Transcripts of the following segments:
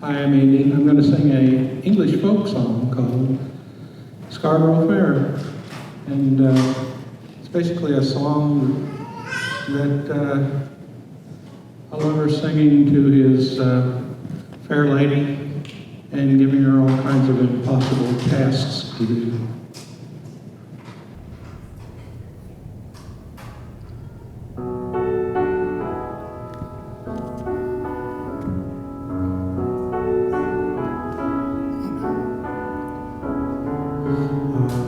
Hi, I'm Andy. I'm going to sing a English folk song called Scarborough Fair. And it's basically a song that a lover singing to his fair lady and giving her all kinds of impossible tasks to do.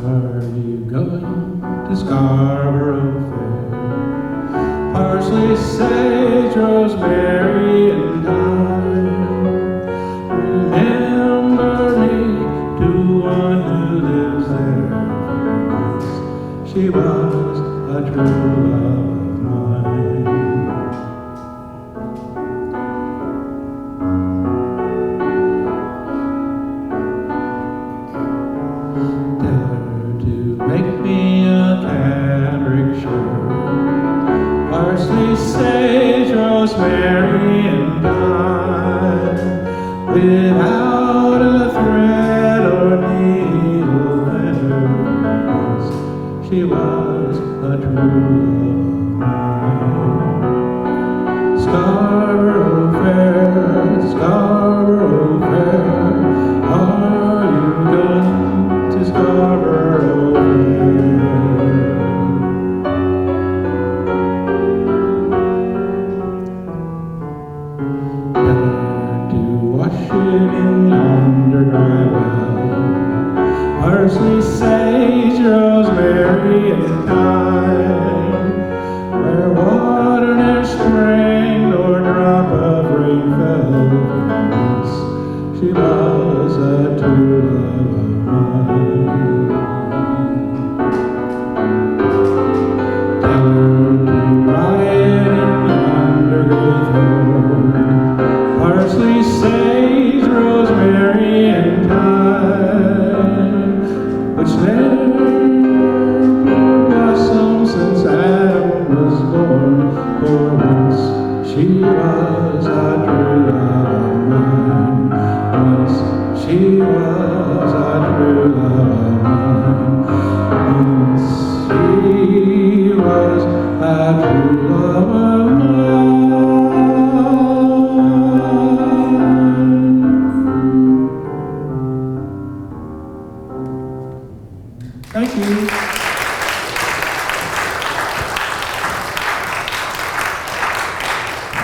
Are you going to Scarborough Fair? Parsley, sage, rosemary, and thyme. Remember me to one who lives there. She was a true love of mine. Make me a cambric shirt, parsley, sage, rosemary, and thyme, without a thread or needle letters. She was a true love of mine. Scarborough Fair, Scarborough Fair, are you going to Scarborough? In yonder dry well, parsley, sage, rosemary, and thyme, where water ne'er spring nor drop of rain fell. She was a true love